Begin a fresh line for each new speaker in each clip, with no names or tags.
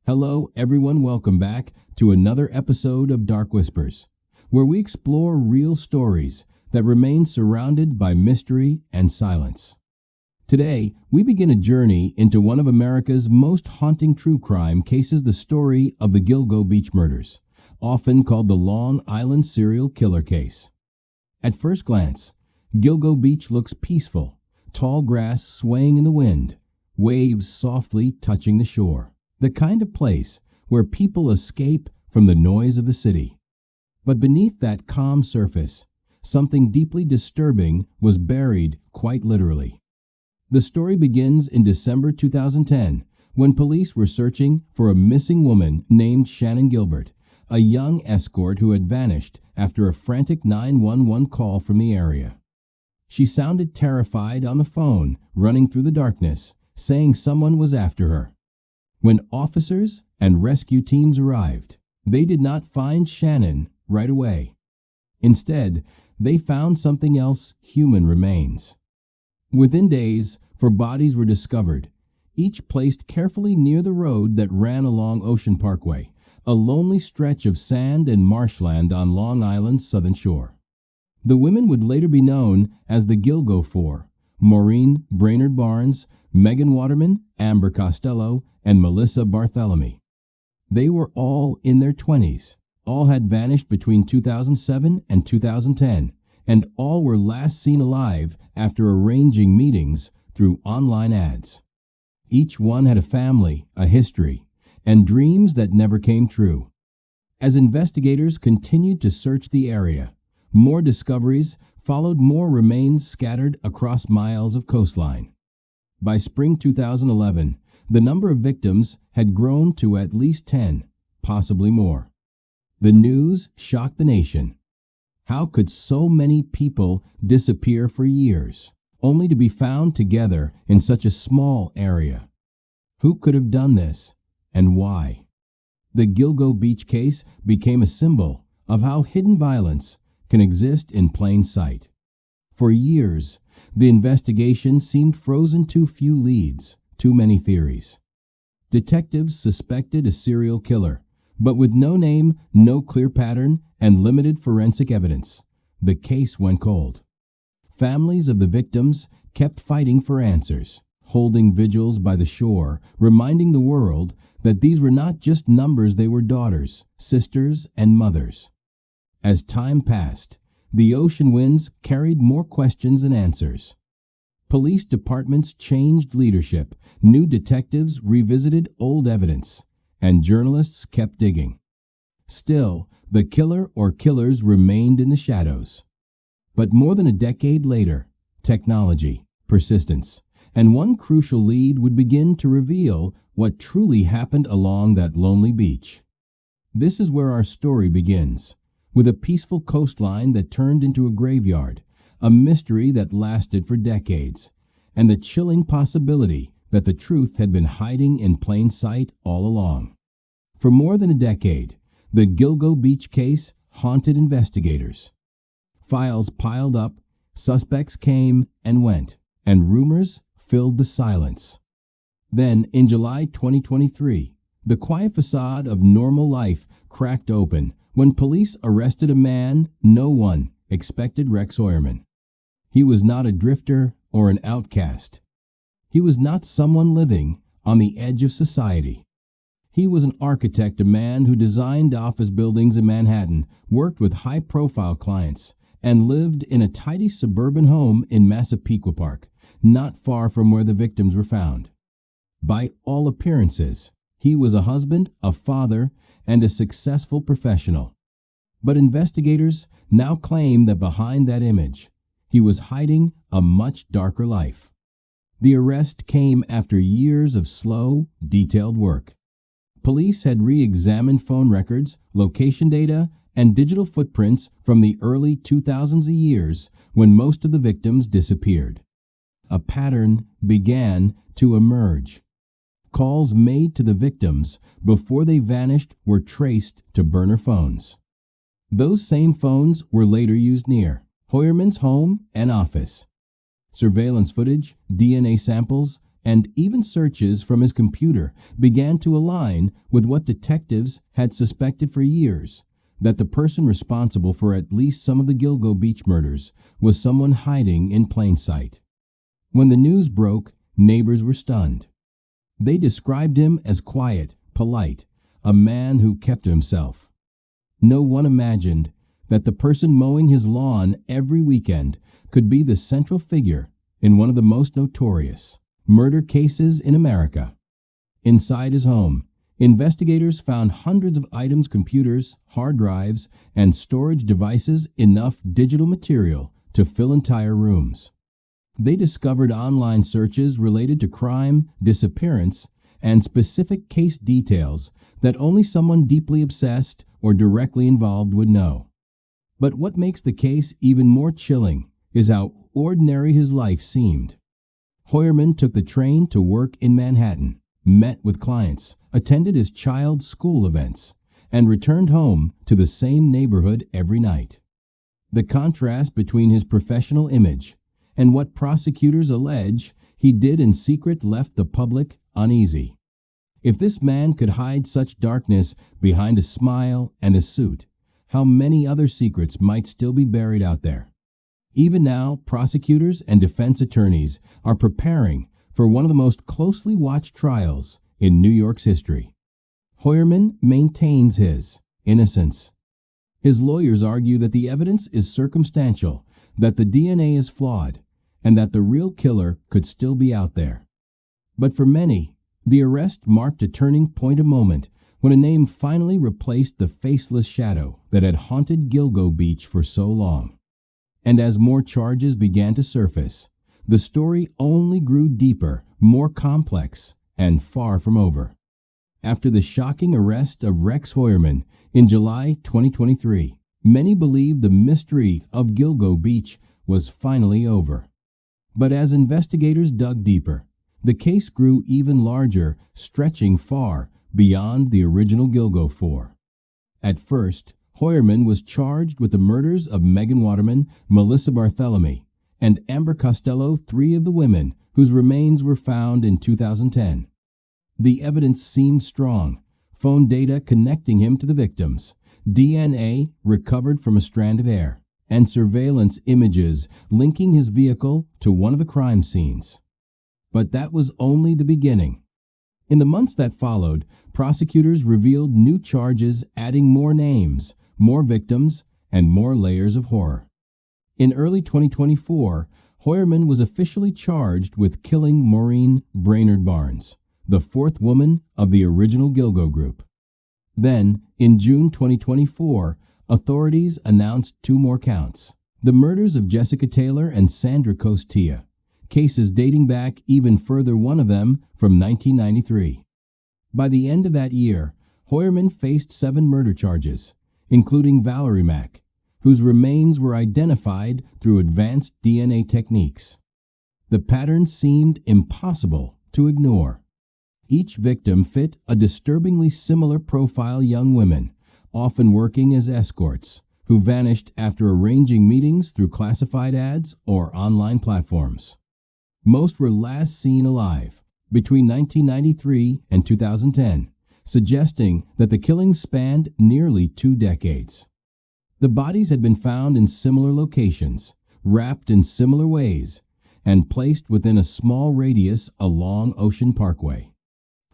Hello, everyone. Welcome back to another episode of Dark Whispers, where we explore real stories that remain surrounded by mystery and silence. Today, we begin a journey into one of America's most haunting true crime cases, the story of the Gilgo Beach murders, often called the Long Island serial killer case. At first glance, Gilgo Beach looks peaceful, tall grass swaying in the wind, waves softly touching the shore. The kind of place where people escape from the noise of the city. But beneath that calm surface, something deeply disturbing was buried, quite literally. The story begins in December 2010, when police were searching for a missing woman named Shannon Gilbert, a young escort who had vanished after a frantic 911 call from the area. She sounded terrified on the phone, running through the darkness, saying someone was after her. When officers and rescue teams arrived, they did not find Shannon right away. Instead, they found something else: human remains. Within days, 4 bodies were discovered, each placed carefully near the road that ran along Ocean Parkway, a lonely stretch of sand and marshland on Long Island's southern shore. The women would later be known as the Gilgo Four: Maureen Brainerd Barnes, Megan Waterman, Amber Costello, and Melissa Bartholomew. They were all in their 20s. All had vanished between 2007 and 2010, and all were last seen alive after arranging meetings through online ads. Each one had a family, a history, and dreams that never came true. As investigators continued to search the area, more discoveries followed, more remains scattered across miles of coastline. By spring 2011, the number of victims had grown to at least 10, possibly more. The news shocked the nation. How could so many people disappear for years, only to be found together in such a small area? Who could have done this, and why? The Gilgo Beach case became a symbol of how hidden violence can exist in plain sight. For years, the investigation seemed frozen. Too few leads, too many theories. Detectives suspected a serial killer, but with no name, no clear pattern, and limited forensic evidence, the case went cold. Families of the victims kept fighting for answers, holding vigils by the shore, reminding the world that these were not just numbers, they were daughters, sisters, and mothers. As time passed, the ocean winds carried more questions than answers. Police departments changed leadership, new detectives revisited old evidence, and journalists kept digging. Still, the killer or killers remained in the shadows. But more than a decade later, technology, persistence, and one crucial lead would begin to reveal what truly happened along that lonely beach. This is where our story begins, with a peaceful coastline that turned into a graveyard, a mystery that lasted for decades, and the chilling possibility that the truth had been hiding in plain sight all along. For more than a decade, the Gilgo Beach case haunted investigators. Files piled up, suspects came and went, and rumors filled the silence. Then, in July 2023, the quiet facade of normal life cracked open when police arrested a man no one expected: Rex Heuermann. He was not a drifter or an outcast. He was not someone living on the edge of society. He was an architect, a man who designed office buildings in Manhattan, worked with high-profile clients, and lived in a tidy suburban home in Massapequa Park, not far from where the victims were found. By all appearances, he was a husband, a father, and a successful professional. But investigators now claim that behind that image, he was hiding a much darker life. The arrest came after years of slow, detailed work. Police had re-examined phone records, location data, and digital footprints from the early 2000s, years when most of the victims disappeared. A pattern began to emerge. Calls made to the victims before they vanished were traced to burner phones. Those same phones were later used near Heuermann's home and office. Surveillance footage, DNA samples, and even searches from his computer began to align with what detectives had suspected for years, that the person responsible for at least some of the Gilgo Beach murders was someone hiding in plain sight. When the news broke, neighbors were stunned. They described him as quiet, polite, a man who kept to himself. No one imagined that the person mowing his lawn every weekend could be the central figure in one of the most notorious murder cases in America. Inside his home, investigators found hundreds of items, computers, hard drives, and storage devices, enough digital material to fill entire rooms. They discovered online searches related to crime, disappearance, and specific case details that only someone deeply obsessed or directly involved would know. But what makes the case even more chilling is how ordinary his life seemed. Heuermann took the train to work in Manhattan, met with clients, attended his child's school events, and returned home to the same neighborhood every night. The contrast between his professional image and what prosecutors allege he did in secret left the public uneasy. If this man could hide such darkness behind a smile and a suit, how many other secrets might still be buried out there? Even now, prosecutors and defense attorneys are preparing for one of the most closely watched trials in New York's history. Heuermann maintains his innocence. His lawyers argue that the evidence is circumstantial, that the DNA is flawed, and that the real killer could still be out there. But for many, the arrest marked a turning point, a moment when a name finally replaced the faceless shadow that had haunted Gilgo Beach for so long. And as more charges began to surface, the story only grew deeper, more complex, and far from over. After the shocking arrest of Rex Heuermann in July 2023, many believed the mystery of Gilgo Beach was finally over. But as investigators dug deeper, the case grew even larger, stretching far beyond the original Gilgo Four. At first, Heuermann was charged with the murders of Megan Waterman, Melissa Barthelemy, and Amber Costello, three of the women whose remains were found in 2010. The evidence seemed strong: phone data connecting him to the victims, DNA recovered from a strand of hair, and surveillance images linking his vehicle to one of the crime scenes. But that was only the beginning. In the months that followed, prosecutors revealed new charges, adding more names, more victims, and more layers of horror. In early 2024, Heuermann was officially charged with killing Maureen Brainerd Barnes, the fourth woman of the original Gilgo group. Then, in June 2024, authorities announced two more counts: the murders of Jessica Taylor and Sandra Costia, cases dating back even further, one of them from 1993. By the end of that year, Heuermann faced 7 murder charges, including Valerie Mack, whose remains were identified through advanced DNA techniques. The pattern seemed impossible to ignore. Each victim fit a disturbingly similar profile: young women, often working as escorts, who vanished after arranging meetings through classified ads or online platforms. Most were last seen alive between 1993 and 2010, suggesting that the killings spanned nearly 2 decades. The bodies had been found in similar locations, wrapped in similar ways, and placed within a small radius along Ocean Parkway.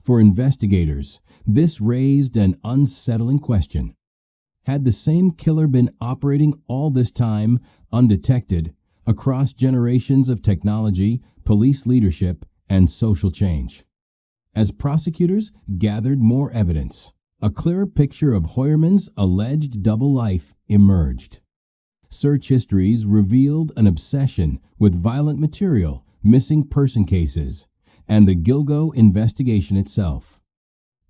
For investigators, this raised an unsettling question. Had the same killer been operating all this time, undetected, across generations of technology, police leadership, and social change? As prosecutors gathered more evidence, a clearer picture of Heuermann's alleged double life emerged. Search histories revealed an obsession with violent material, missing person cases, and the Gilgo investigation itself.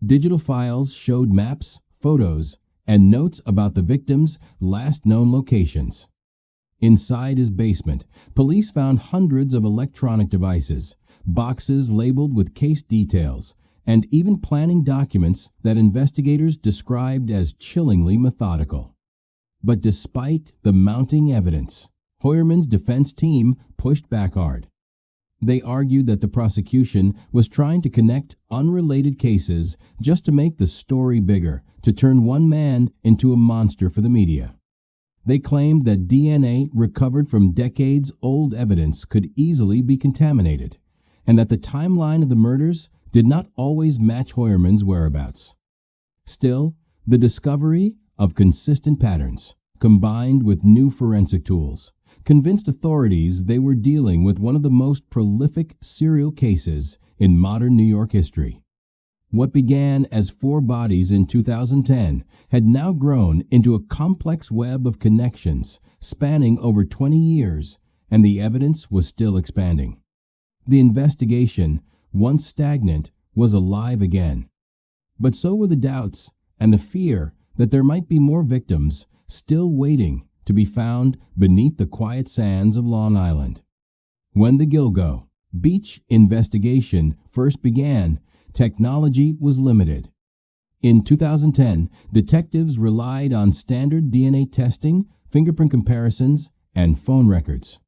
Digital files showed maps, photos, and notes about the victims' last known locations. Inside his basement, police found hundreds of electronic devices, boxes labeled with case details, and even planning documents that investigators described as chillingly methodical. But despite the mounting evidence, Heuermann's defense team pushed back hard. They argued that the prosecution was trying to connect unrelated cases just to make the story bigger, to turn one man into a monster for the media. They claimed that DNA recovered from decades-old evidence could easily be contaminated, and that the timeline of the murders did not always match Heuermann's whereabouts. Still, the discovery of consistent patterns, combined with new forensic tools, convinced authorities they were dealing with one of the most prolific serial cases in modern New York history. What began as 4 bodies in 2010 had now grown into a complex web of connections spanning over 20 years, and the evidence was still expanding. The investigation, once stagnant, was alive again. But so were the doubts and the fear that there might be more victims still waiting to be found beneath the quiet sands of Long Island. When the Gilgo Beach investigation first began, technology was limited. In 2010, detectives relied on standard DNA testing, fingerprint comparisons, and phone records.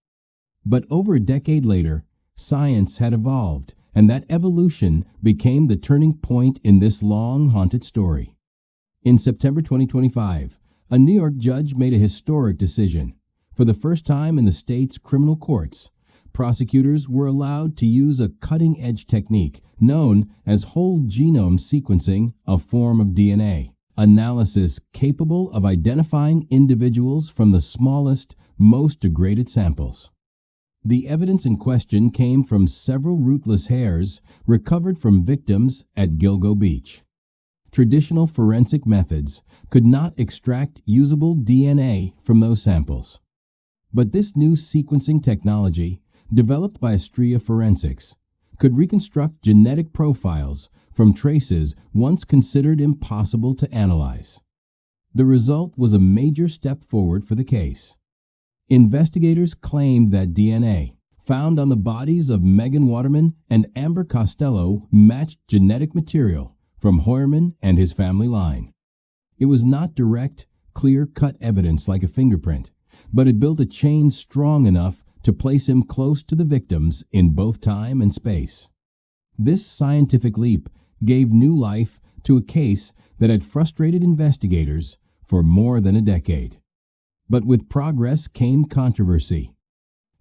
But over a decade later, science had evolved, and that evolution became the turning point in this long, haunted story. In September 2025, a New York judge made a historic decision. For the first time in the state's criminal courts, prosecutors were allowed to use a cutting-edge technique known as whole genome sequencing, a form of DNA analysis capable of identifying individuals from the smallest, most degraded samples. The evidence in question came from several rootless hairs recovered from victims at Gilgo Beach. Traditional forensic methods could not extract usable DNA from those samples. But this new sequencing technology, developed by Astria Forensics, could reconstruct genetic profiles from traces once considered impossible to analyze. The result was a major step forward for the case. Investigators claimed that DNA found on the bodies of Megan Waterman and Amber Costello matched genetic material from Heuermann and his family line. It was not direct, clear-cut evidence like a fingerprint, but it built a chain strong enough to place him close to the victims in both time and space. This scientific leap gave new life to a case that had frustrated investigators for more than a decade. But with progress came controversy.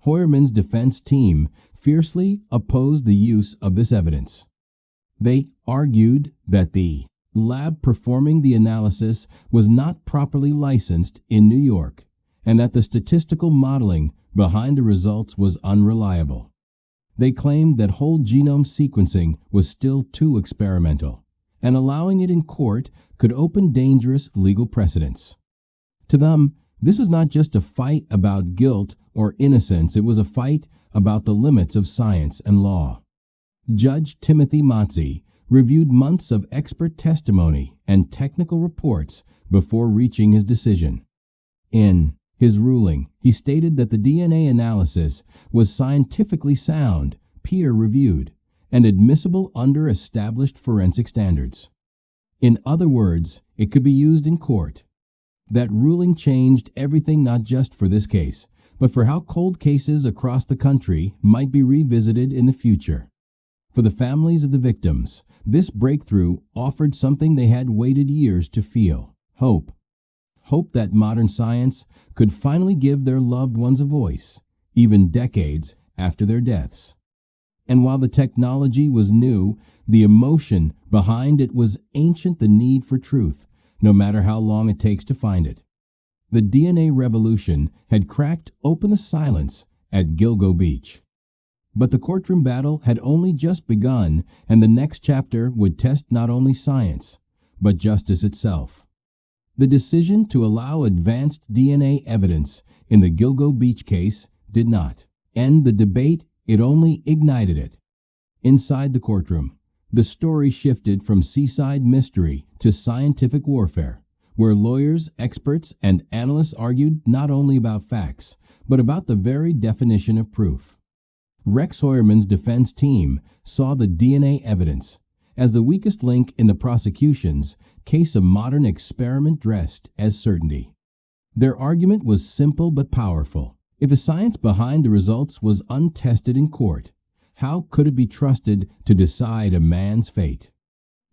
Heuermann's defense team fiercely opposed the use of this evidence. They argued that the lab performing the analysis was not properly licensed in New York, and that the statistical modeling behind the results was unreliable. They claimed that whole genome sequencing was still too experimental, and allowing it in court could open dangerous legal precedents. To them, this was not just a fight about guilt or innocence, it was a fight about the limits of science and law. Judge Timothy Motze reviewed months of expert testimony and technical reports before reaching his decision. In his ruling, he stated that the DNA analysis was scientifically sound, peer-reviewed, and admissible under established forensic standards. In other words, it could be used in court. That ruling changed everything, not just for this case, but for how cold cases across the country might be revisited in the future. For the families of the victims, this breakthrough offered something they had waited years to feel: hope. Hope that modern science could finally give their loved ones a voice, even decades after their deaths. And while the technology was new, the emotion behind it was ancient: the need for truth, no matter how long it takes to find it. The DNA revolution had cracked open the silence at Gilgo Beach. But the courtroom battle had only just begun, and the next chapter would test not only science, but justice itself. The decision to allow advanced DNA evidence in the Gilgo Beach case did not end the debate, it only ignited it. Inside the courtroom, the story shifted from seaside mystery to scientific warfare, where lawyers, experts, and analysts argued not only about facts, but about the very definition of proof. Rex Heuermann's defense team saw the DNA evidence as the weakest link in the prosecution's case, a modern experiment dressed as certainty. Their argument was simple but powerful. If the science behind the results was untested in court, how could it be trusted to decide a man's fate?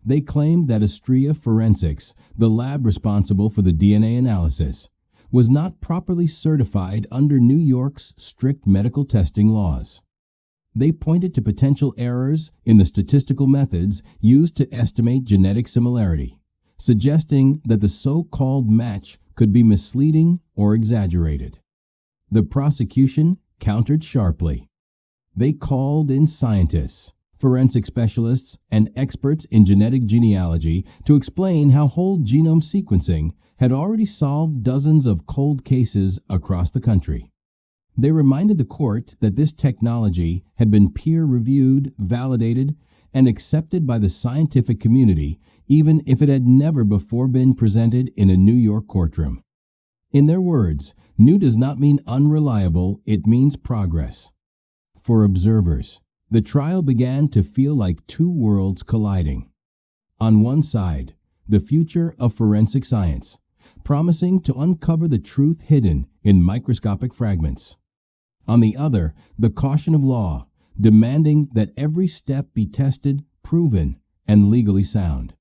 They claimed that Astrea Forensics, the lab responsible for the DNA analysis, was not properly certified under New York's strict medical testing laws. They pointed to potential errors in the statistical methods used to estimate genetic similarity, suggesting that the so-called match could be misleading or exaggerated. The prosecution countered sharply. They called in scientists, forensic specialists, and experts in genetic genealogy to explain how whole genome sequencing had already solved dozens of cold cases across the country. They reminded the court that this technology had been peer-reviewed, validated, and accepted by the scientific community, even if it had never before been presented in a New York courtroom. In their words, new does not mean unreliable, it means progress. For observers, the trial began to feel like two worlds colliding. On one side, the future of forensic science, promising to uncover the truth hidden in microscopic fragments. On the other, the caution of law, demanding that every step be tested, proven, and legally sound.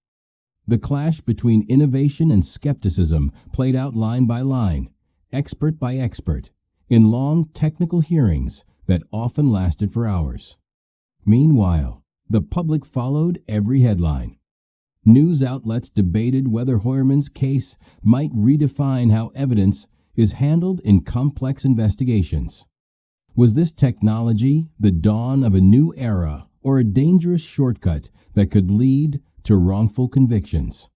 The clash between innovation and skepticism played out line by line, expert by expert, in long technical hearings that often lasted for hours. Meanwhile, the public followed every headline. News outlets debated whether Heuermann's case might redefine how evidence is handled in complex investigations. Was this technology the dawn of a new era or a dangerous shortcut that could lead to wrongful convictions?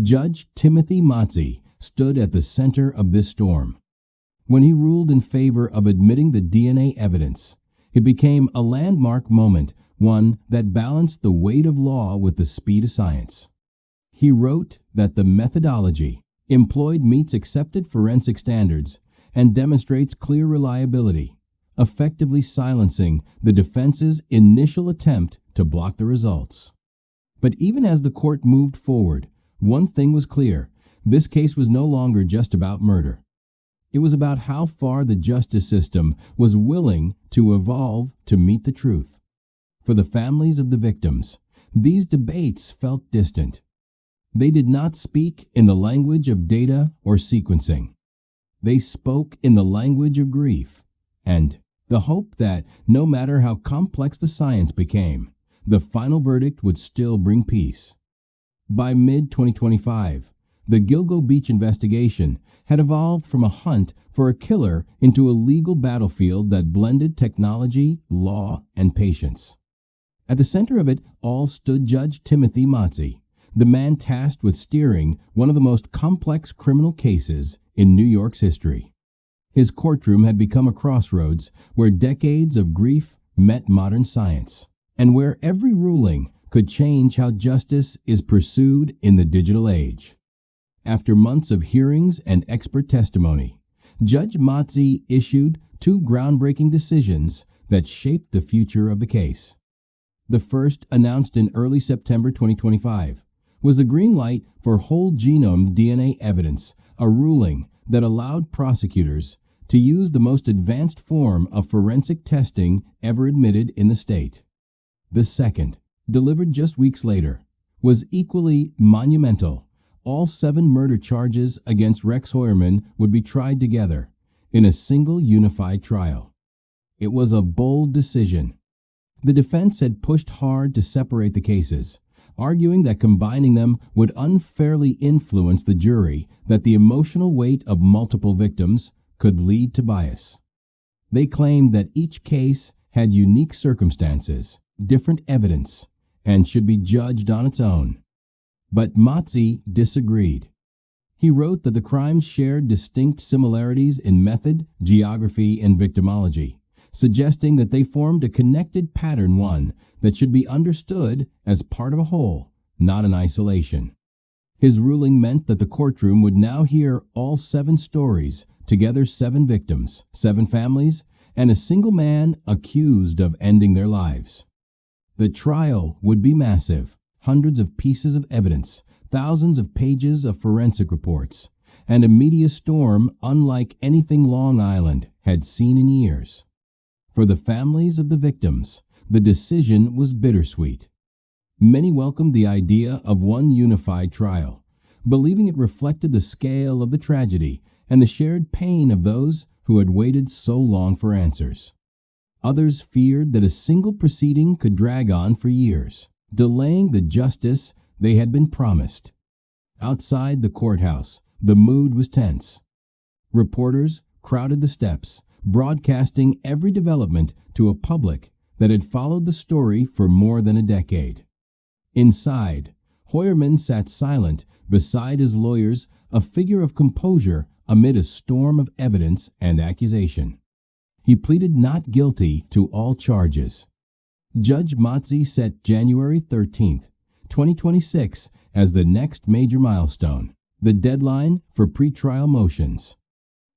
Judge Timothy Mazzi stood at the center of this storm. When he ruled in favor of admitting the DNA evidence, it became a landmark moment, one that balanced the weight of law with the speed of science. He wrote that the methodology employed meets accepted forensic standards and demonstrates clear reliability, effectively silencing the defense's initial attempt to block the results. But even as the court moved forward, one thing was clear: this case was no longer just about murder. It was about how far the justice system was willing to evolve to meet the truth. For the families of the victims, these debates felt distant. They did not speak in the language of data or sequencing. They spoke in the language of grief and the hope that, no matter how complex the science became, the final verdict would still bring peace. By mid-2025, the Gilgo Beach investigation had evolved from a hunt for a killer into a legal battlefield that blended technology, law, and patience. At the center of it all stood Judge Timothy Mazzi, the man tasked with steering one of the most complex criminal cases in New York's history. His courtroom had become a crossroads where decades of grief met modern science, and where every ruling could change how justice is pursued in the digital age. After months of hearings and expert testimony, Judge Mazzi issued two groundbreaking decisions that shaped the future of the case. The first, announced in early September 2025, was the green light for whole genome DNA evidence, a ruling that allowed prosecutors to use the most advanced form of forensic testing ever admitted in the state. The second, delivered just weeks later, was equally monumental. All 7 murder charges against Rex Heuermann would be tried together in a single unified trial. It was a bold decision. The defense had pushed hard to separate the cases, arguing that combining them would unfairly influence the jury, that the emotional weight of multiple victims could lead to bias. They claimed that each case had unique circumstances, different evidence, and should be judged on its own. But Mazzi disagreed. He wrote that the crimes shared distinct similarities in method, geography, and victimology, suggesting that they formed a connected pattern, one that should be understood as part of a whole, not in isolation. His ruling meant that the courtroom would now hear all 7 stories, together 7 victims, 7 families, and a single man accused of ending their lives. The trial would be massive, hundreds of pieces of evidence, thousands of pages of forensic reports, and a media storm unlike anything Long Island had seen in years. For the families of the victims, the decision was bittersweet. Many welcomed the idea of one unified trial, believing it reflected the scale of the tragedy and the shared pain of those who had waited so long for answers. Others feared that a single proceeding could drag on for years, delaying the justice they had been promised. Outside the courthouse, the mood was tense. Reporters crowded the steps, broadcasting every development to a public that had followed the story for more than a decade. Inside, Heuermann sat silent beside his lawyers, a figure of composure amid a storm of evidence and accusation. He pleaded not guilty to all charges. Judge Matzi set January 13, 2026 as the next major milestone, the deadline for pretrial motions.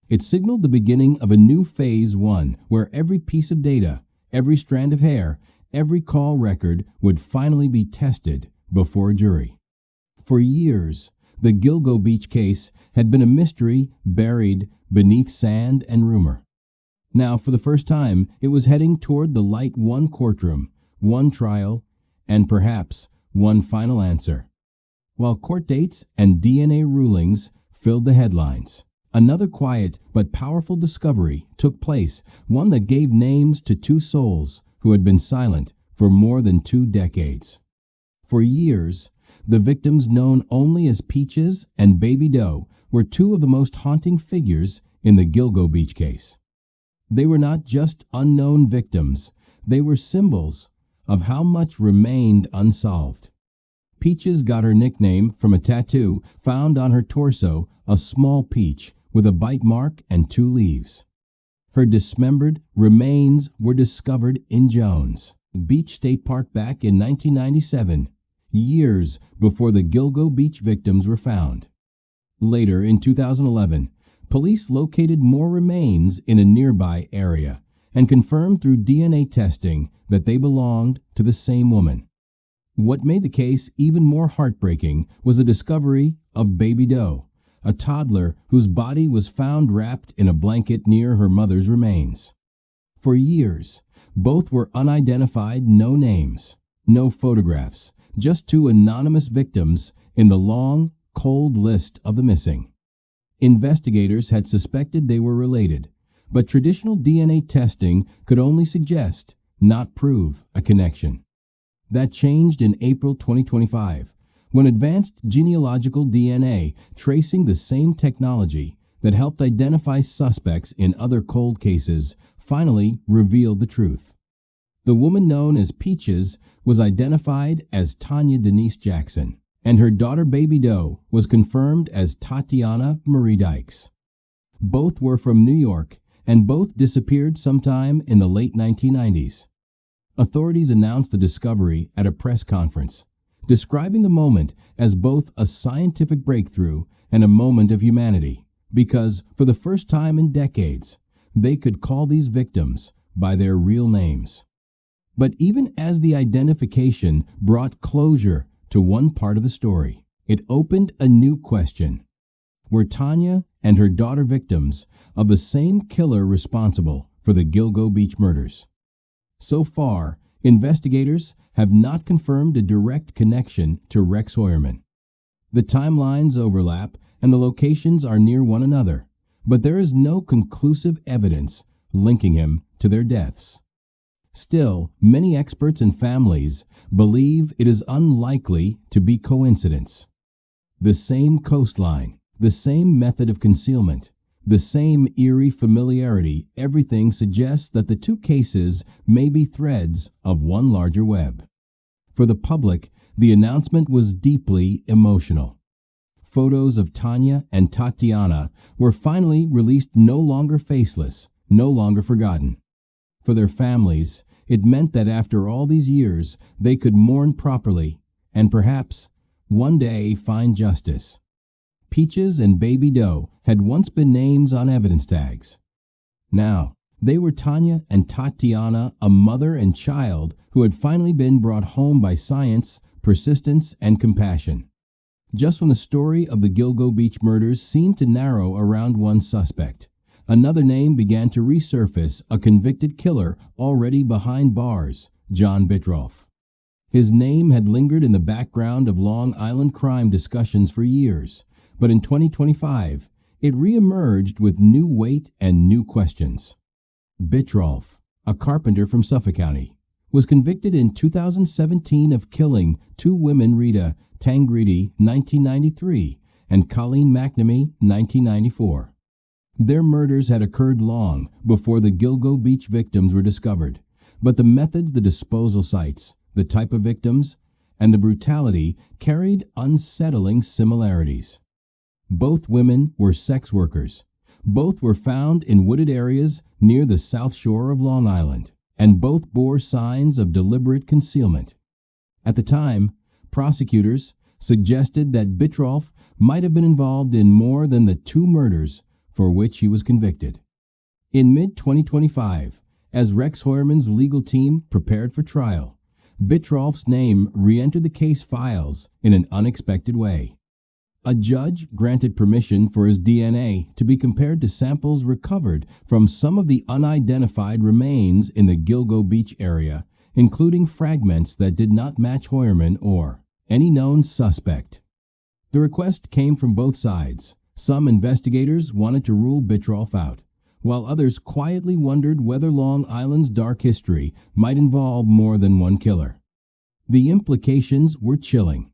It signaled the beginning of a new phase 1 where every piece of data, every strand of hair, every call record would finally be tested before a jury. For years, the Gilgo Beach case had been a mystery buried beneath sand and rumor. Now, for the first time, it was heading toward the light: one courtroom, one trial, and perhaps one final answer. While court dates and DNA rulings filled the headlines, another quiet but powerful discovery took place, one that gave names to two souls who had been silent for more than 2 decades. For years, the victims known only as Peaches and Baby Doe were two of the most haunting figures in the Gilgo Beach case. They were not just unknown victims, they were symbols of how much remained unsolved. Peaches got her nickname from a tattoo found on her torso, a small peach with a bite mark and 2 leaves. Her dismembered remains were discovered in Jones Beach State Park back in 1997, years before the Gilgo Beach victims were found. Later, in 2011, police located more remains in a nearby area and confirmed through DNA testing that they belonged to the same woman. What made the case even more heartbreaking was the discovery of Baby Doe, a toddler whose body was found wrapped in a blanket near her mother's remains. For years, both were unidentified, no names, no photographs, just 2 anonymous victims in the long, cold list of the missing. Investigators had suspected they were related, but traditional DNA testing could only suggest, not prove, a connection. That changed in April 2025, when advanced genealogical DNA, tracing the same technology that helped identify suspects in other cold cases, finally revealed the truth. The woman known as Peaches was identified as Tanya Denise Jackson, and her daughter Baby Doe was confirmed as Tatiana Marie Dykes. Both were from New York, and both disappeared sometime in the late 1990s. Authorities announced the discovery at a press conference, describing the moment as both a scientific breakthrough and a moment of humanity, because for the first time in decades, they could call these victims by their real names. But even as the identification brought closure to one part of the story, it opened a new question. Were Tanya and her daughter victims of the same killer responsible for the Gilgo Beach murders? So far, investigators have not confirmed a direct connection to Rex Heuermann. The timelines overlap and the locations are near one another, but there is no conclusive evidence linking him to their deaths. Still, many experts and families believe it is unlikely to be coincidence. The same coastline, the same method of concealment, the same eerie familiarity, everything suggests that the 2 cases may be threads of one larger web. For the public, the announcement was deeply emotional. Photos of Tanya and Tatiana were finally released, no longer faceless, no longer forgotten. For their families, it meant that after all these years, they could mourn properly and perhaps one day find justice. Peaches and Baby Doe had once been names on evidence tags. Now, they were Tanya and Tatiana, a mother and child who had finally been brought home by science, persistence, and compassion. Just when the story of the Gilgo Beach murders seemed to narrow around one suspect, another name began to resurface, a convicted killer already behind bars, John Bitroff. His name had lingered in the background of Long Island crime discussions for years, but in 2025, it re-emerged with new weight and new questions. Bitroff, a carpenter from Suffolk County, was convicted in 2017 of killing two women, Rita Tangredi, 1993, and Colleen McNamee, 1994. Their murders had occurred long before the Gilgo Beach victims were discovered, but the methods, the disposal sites, the type of victims, and the brutality carried unsettling similarities. Both women were sex workers. Both were found in wooded areas near the South Shore of Long Island, and both bore signs of deliberate concealment. At the time, prosecutors suggested that Bitroff might have been involved in more than the two murders for which he was convicted. In mid-2025, as Rex Heuermann's legal team prepared for trial, Bitroff's name re-entered the case files in an unexpected way. A judge granted permission for his DNA to be compared to samples recovered from some of the unidentified remains in the Gilgo Beach area, including fragments that did not match Heuermann or any known suspect. The request came from both sides. Some investigators wanted to rule Bitroff out, while others quietly wondered whether Long Island's dark history might involve more than one killer. The implications were chilling.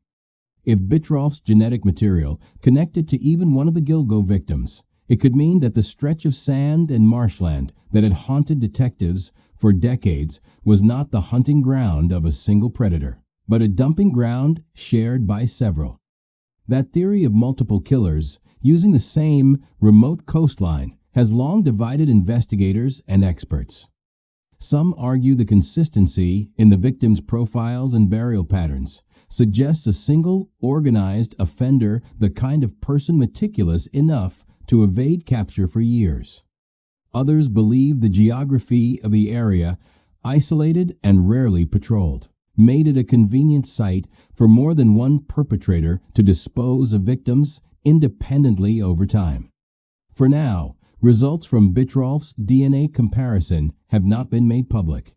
If Bitroff's genetic material connected to even one of the Gilgo victims, it could mean that the stretch of sand and marshland that had haunted detectives for decades was not the hunting ground of a single predator, but a dumping ground shared by several. That theory of multiple killers using the same remote coastline has long divided investigators and experts. Some argue the consistency in the victims' profiles and burial patterns suggests a single, organized offender, the kind of person meticulous enough to evade capture for years. Others believe the geography of the area, isolated and rarely patrolled, made it a convenient site for more than one perpetrator to dispose of victims independently over time. For now, results from Bitroff's DNA comparison have not been made public.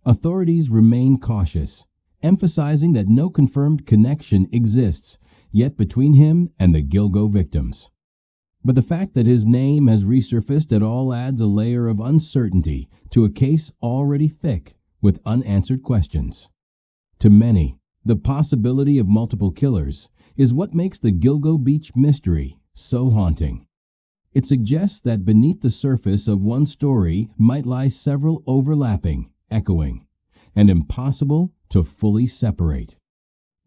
Authorities remain cautious, emphasizing that no confirmed connection exists yet between him and the Gilgo victims. But the fact that his name has resurfaced at all adds a layer of uncertainty to a case already thick with unanswered questions. To many, the possibility of multiple killers is what makes the Gilgo Beach mystery so haunting. It suggests that beneath the surface of one story might lie several overlapping, echoing, and impossible to fully separate.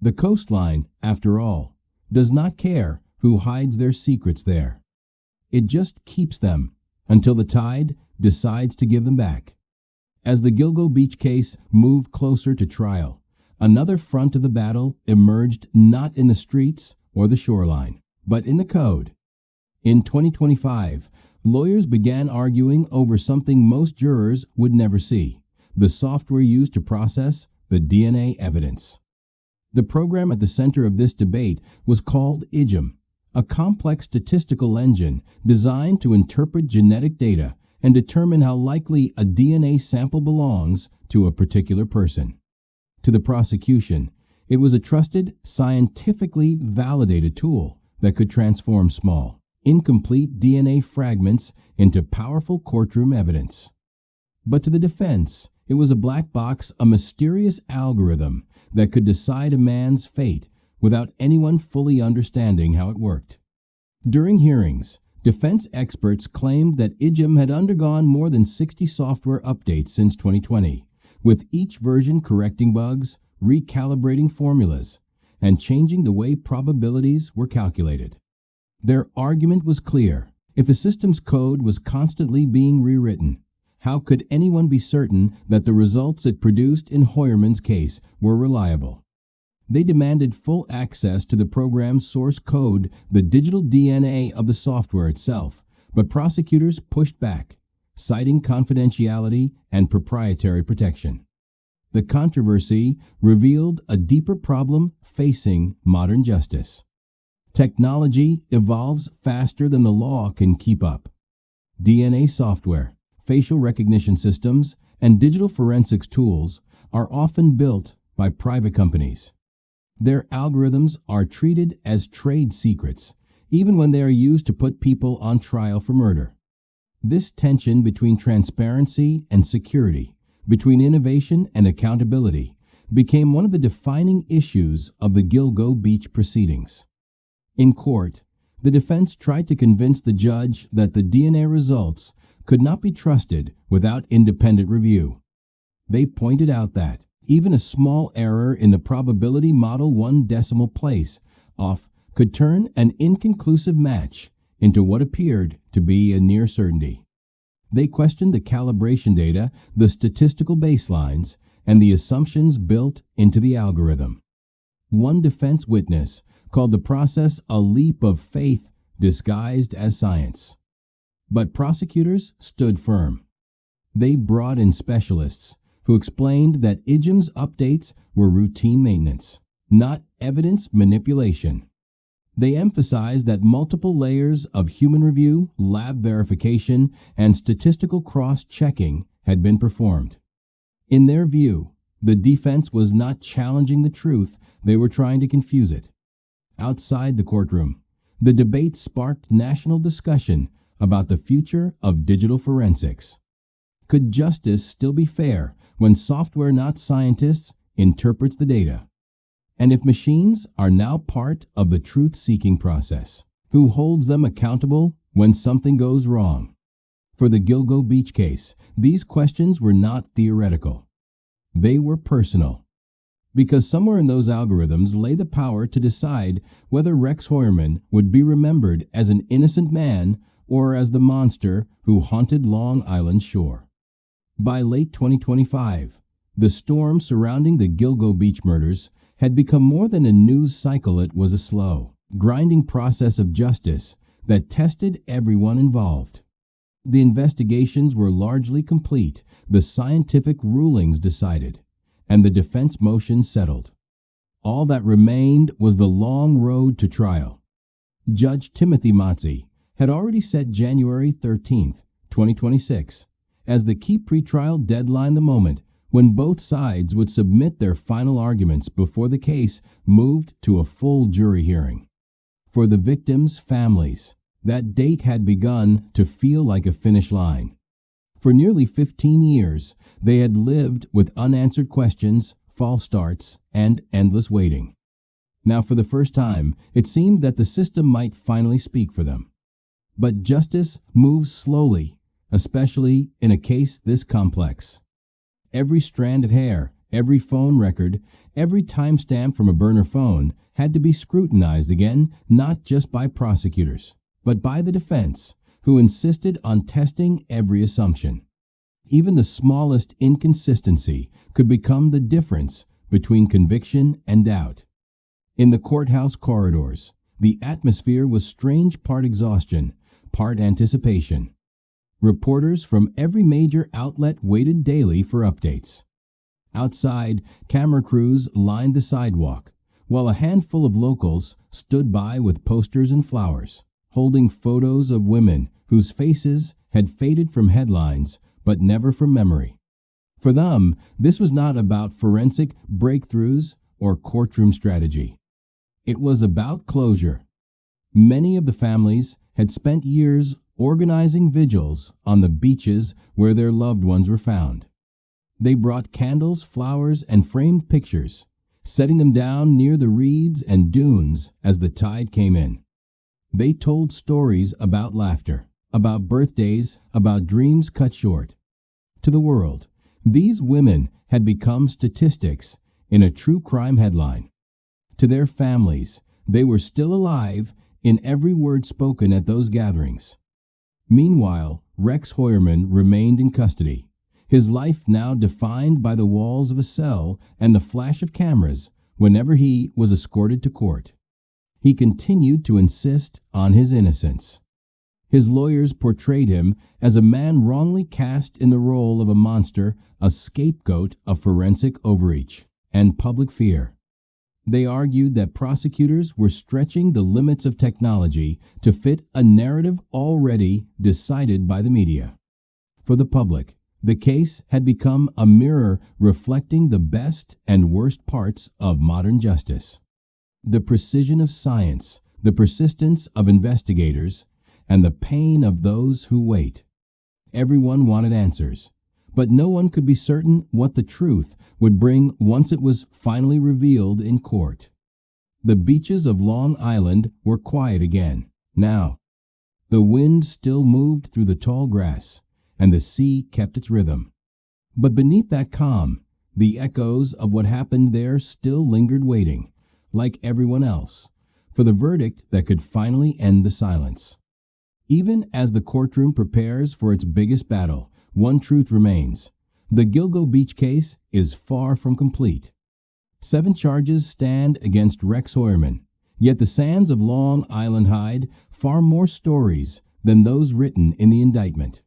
The coastline, after all, does not care who hides their secrets there. It just keeps them until the tide decides to give them back. As the Gilgo Beach case moved closer to trial, another front of the battle emerged, not in the streets or the shoreline, but in the code. In 2025, lawyers began arguing over something most jurors would never see: the software used to process the DNA evidence. The program at the center of this debate was called IGEM, a complex statistical engine designed to interpret genetic data and determine how likely a DNA sample belongs to a particular person. To the prosecution, it was a trusted, scientifically validated tool that could transform small, incomplete DNA fragments into powerful courtroom evidence. But to the defense, it was a black box, a mysterious algorithm that could decide a man's fate without anyone fully understanding how it worked. During hearings, defense experts claimed that IGEM had undergone more than 60 software updates since 2020, with each version correcting bugs, recalibrating formulas, and changing the way probabilities were calculated. Their argument was clear: if the system's code was constantly being rewritten, how could anyone be certain that the results it produced in Heuermann's case were reliable? They demanded full access to the program's source code, the digital DNA of the software itself, but prosecutors pushed back, citing confidentiality and proprietary protection. The controversy revealed a deeper problem facing modern justice. Technology evolves faster than the law can keep up. DNA software, facial recognition systems, and digital forensics tools are often built by private companies. Their algorithms are treated as trade secrets, even when they are used to put people on trial for murder. This tension between transparency and security, between innovation and accountability, became one of the defining issues of the Gilgo Beach proceedings. In court, the defense tried to convince the judge that the DNA results could not be trusted without independent review. They pointed out that even a small error in the probability model 1 decimal place off could turn an inconclusive match into what appeared to be a near certainty. They questioned the calibration data, the statistical baselines, and the assumptions built into the algorithm. One defense witness called the process a leap of faith disguised as science. But prosecutors stood firm. They brought in specialists who explained that IGIM's updates were routine maintenance, not evidence manipulation. They emphasized that multiple layers of human review, lab verification, and statistical cross-checking had been performed. In their view, the defense was not challenging the truth, they were trying to confuse it. Outside the courtroom, the debate sparked national discussion about the future of digital forensics. Could justice still be fair when software, not scientists, interprets the data? And if machines are now part of the truth-seeking process, who holds them accountable when something goes wrong? For the Gilgo Beach case, these questions were not theoretical. They were personal. Because somewhere in those algorithms lay the power to decide whether Rex Heuermann would be remembered as an innocent man or as the monster who haunted Long Island's shore. By late 2025, the storm surrounding the Gilgo Beach murders had become more than a news cycle. It was a slow, grinding process of justice that tested everyone involved. The investigations were largely complete, the scientific rulings decided, and the defense motion settled. All that remained was the long road to trial. Judge Timothy Motzi had already set January 13, 2026, as the key pretrial deadline, the moment when both sides would submit their final arguments before the case moved to a full jury hearing. For the victims' families, that date had begun to feel like a finish line. For nearly 15 years, they had lived with unanswered questions, false starts, and endless waiting. Now, for the first time, it seemed that the system might finally speak for them. But justice moves slowly, especially in a case this complex. Every strand of hair, every phone record, every timestamp from a burner phone had to be scrutinized again, not just by prosecutors, but by the defense, who insisted on testing every assumption. Even the smallest inconsistency could become the difference between conviction and doubt. In the courthouse corridors, the atmosphere was strange, part exhaustion, part anticipation. Reporters from every major outlet waited daily for updates. Outside, camera crews lined the sidewalk, while a handful of locals stood by with posters and flowers, holding photos of women whose faces had faded from headlines but never from memory. For them, this was not about forensic breakthroughs or courtroom strategy. It was about closure. Many of the families had spent years organizing vigils on the beaches where their loved ones were found. They brought candles, flowers, and framed pictures, setting them down near the reeds and dunes as the tide came in. They told stories about laughter, about birthdays, about dreams cut short. To the world, these women had become statistics in a true crime headline. To their families, they were still alive in every word spoken at those gatherings. Meanwhile, Rex Heuermann remained in custody, his life now defined by the walls of a cell and the flash of cameras whenever he was escorted to court. He continued to insist on his innocence. His lawyers portrayed him as a man wrongly cast in the role of a monster, a scapegoat of forensic overreach and public fear. They argued that prosecutors were stretching the limits of technology to fit a narrative already decided by the media. For the public, the case had become a mirror reflecting the best and worst parts of modern justice. The precision of science, the persistence of investigators, and the pain of those who wait. Everyone wanted answers, but no one could be certain what the truth would bring once it was finally revealed in court. The beaches of Long Island were quiet again. Now, the wind still moved through the tall grass, and the sea kept its rhythm. But beneath that calm, the echoes of what happened there still lingered waiting, like everyone else, for the verdict that could finally end the silence. Even as the courtroom prepares for its biggest battle, one truth remains. The Gilgo Beach case is far from complete. 7 charges stand against Rex Heuermann, yet the sands of Long Island hide far more stories than those written in the indictment.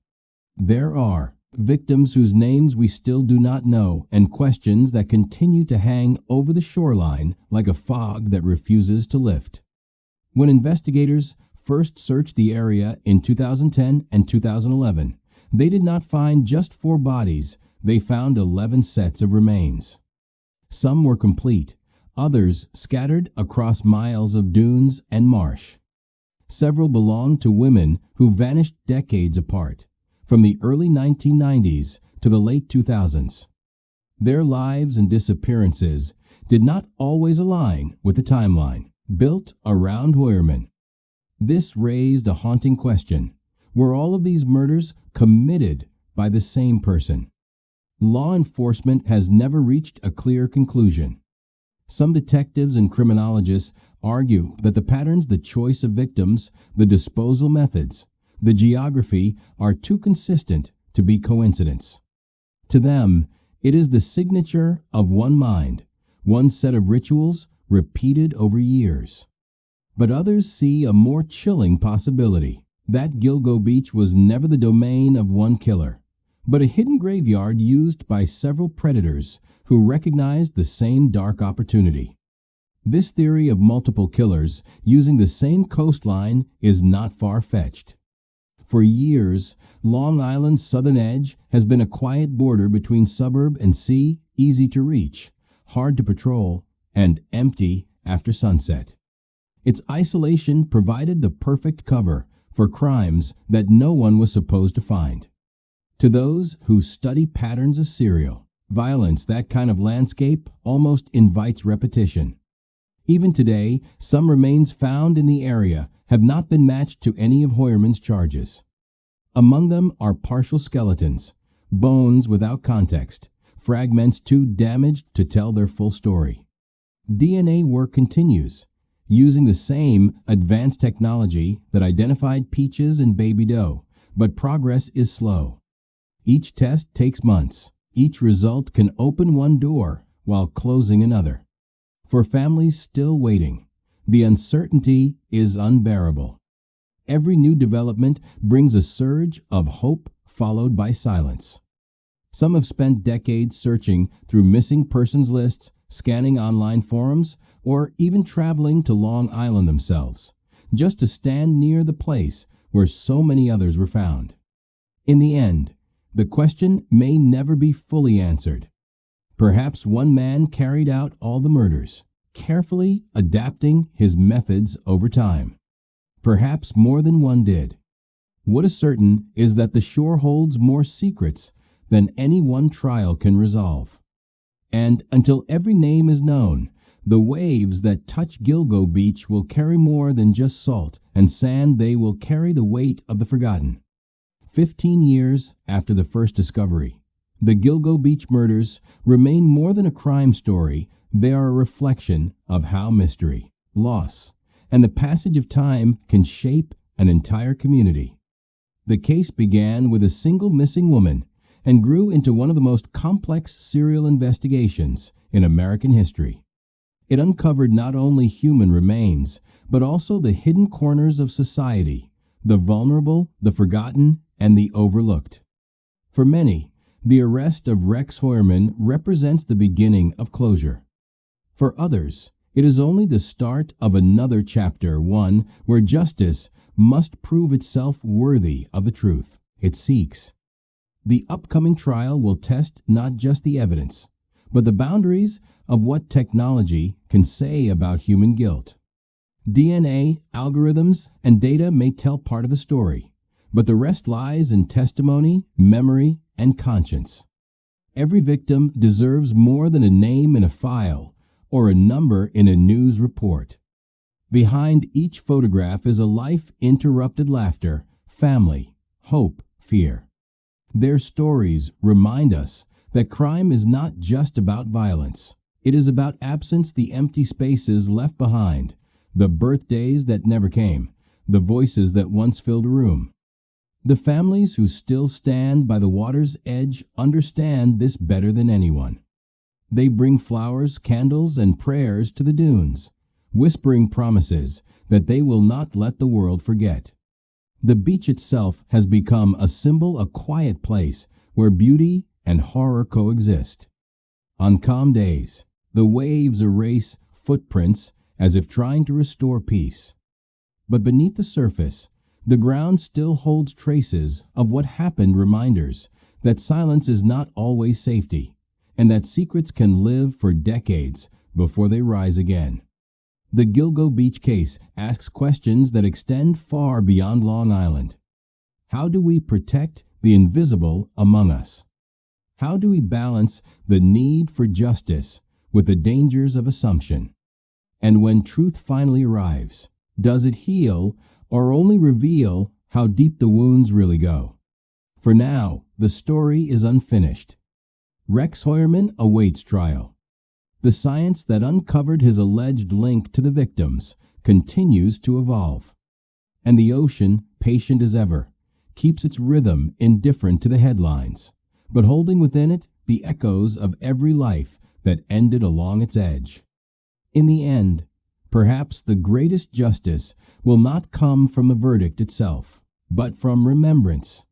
There are victims whose names we still do not know, and questions that continue to hang over the shoreline like a fog that refuses to lift. When investigators first searched the area in 2010 and 2011, they did not find just 4 bodies, they found 11 sets of remains. Some were complete, others scattered across miles of dunes and marsh. Several belonged to women who vanished decades apart, from the early 1990s to the late 2000s. Their lives and disappearances did not always align with the timeline built around Heuermann. This raised a haunting question. Were all of these murders committed by the same person? Law enforcement has never reached a clear conclusion. Some detectives and criminologists argue that the patterns, the choice of victims, the disposal methods, the geography are too consistent to be coincidence. To them, it is the signature of one mind, one set of rituals repeated over years. But others see a more chilling possibility. That Gilgo Beach was never the domain of one killer, but a hidden graveyard used by several predators who recognized the same dark opportunity. This theory of multiple killers using the same coastline is not far-fetched. For years, Long Island's southern edge has been a quiet border between suburb and sea, easy to reach, hard to patrol, and empty after sunset. Its isolation provided the perfect cover for crimes that no one was supposed to find. To those who study patterns of serial violence, that kind of landscape almost invites repetition. Even today, some remains found in the area have not been matched to any of Heuermann's charges. Among them are partial skeletons, bones without context, fragments too damaged to tell their full story. DNA work continues, using the same advanced technology that identified Peaches and Baby Doe, but progress is slow. Each test takes months. Each result can open one door while closing another. For families still waiting, the uncertainty is unbearable. Every new development brings a surge of hope followed by silence. Some have spent decades searching through missing persons lists, scanning online forums, or even traveling to Long Island themselves, just to stand near the place where so many others were found. In the end, the question may never be fully answered. Perhaps one man carried out all the murders, carefully adapting his methods over time. Perhaps more than one did. What is certain is that the shore holds more secrets than any one trial can resolve. And until every name is known, the waves that touch Gilgo Beach will carry more than just salt and sand. They will carry the weight of the forgotten. 15 years after the first discovery, the Gilgo Beach murders remain more than a crime story. They are a reflection of how mystery, loss, and the passage of time can shape an entire community. The case began with a single missing woman and grew into one of the most complex serial investigations in American history. It uncovered not only human remains, but also the hidden corners of society, the vulnerable, the forgotten, and the overlooked. For many, the arrest of Rex Heuermann represents the beginning of closure. For others, it is only the start of another chapter, one where justice must prove itself worthy of the truth it seeks. The upcoming trial will test not just the evidence, but the boundaries of what technology can say about human guilt. DNA, algorithms, and data may tell part of the story, but the rest lies in testimony, memory, and conscience. Every victim deserves more than a name in a file or a number in a news report. Behind each photograph is a life interrupted laughter, family, hope, fear. Their stories remind us that crime is not just about violence. It is about absence, the empty spaces left behind, the birthdays that never came, the voices that once filled a room. The families who still stand by the water's edge understand this better than anyone. They bring flowers, candles, and prayers to the dunes, whispering promises that they will not let the world forget. The beach itself has become a symbol, a quiet place where beauty and horror coexist. On calm days, the waves erase footprints as if trying to restore peace. But beneath the surface, the ground still holds traces of what happened, reminders that silence is not always safety, and that secrets can live for decades before they rise again. The Gilgo Beach case asks questions that extend far beyond Long Island. How do we protect the invisible among us? How do we balance the need for justice with the dangers of assumption? And when truth finally arrives, does it heal or only reveal how deep the wounds really go? For now, the story is unfinished. Rex Heuermann awaits trial. The science that uncovered his alleged link to the victims continues to evolve. And the ocean, patient as ever, keeps its rhythm indifferent to the headlines, but holding within it the echoes of every life that ended along its edge. In the end, perhaps the greatest justice will not come from the verdict itself, but from remembrance.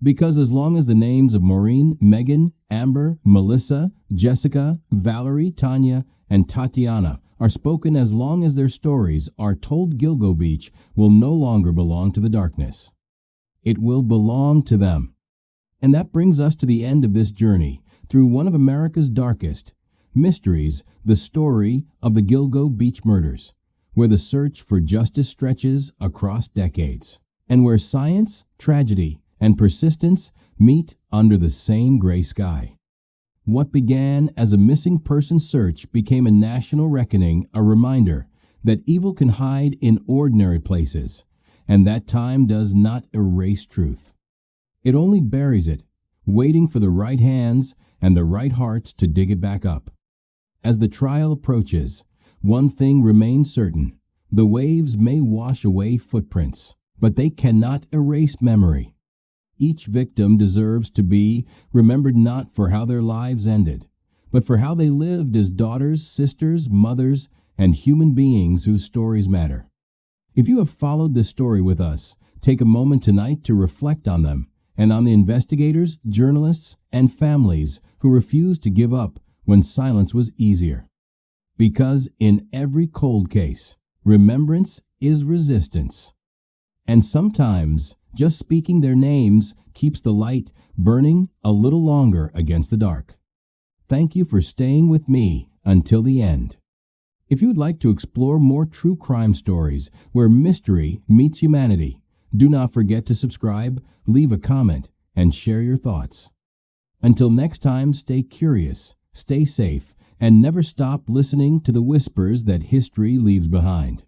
Because as long as the names of Maureen, Megan, Amber, Melissa, Jessica, Valerie, Tanya, and Tatiana are spoken, as long as their stories are told, Gilgo Beach will no longer belong to the darkness. It will belong to them. And that brings us to the end of this journey through one of America's darkest mysteries, the story of the Gilgo Beach murders, where the search for justice stretches across decades, and where science, tragedy, and persistence meet under the same gray sky. What began as a missing person search became a national reckoning, a reminder that evil can hide in ordinary places, and that time does not erase truth. It only buries it, waiting for the right hands and the right hearts to dig it back up. As the trial approaches, one thing remains certain: the waves may wash away footprints, but they cannot erase memory. Each victim deserves to be remembered not for how their lives ended, but for how they lived as daughters, sisters, mothers, and human beings whose stories matter. If you have followed this story with us, take a moment tonight to reflect on them and on the investigators, journalists, and families who refused to give up when silence was easier. Because in every cold case, remembrance is resistance. And sometimes just speaking their names keeps the light burning a little longer against the dark. Thank you for staying with me until the end. If you would like to explore more true crime stories where mystery meets humanity, do not forget to subscribe, leave a comment, and share your thoughts. Until next time, stay curious, stay safe, and never stop listening to the whispers that history leaves behind.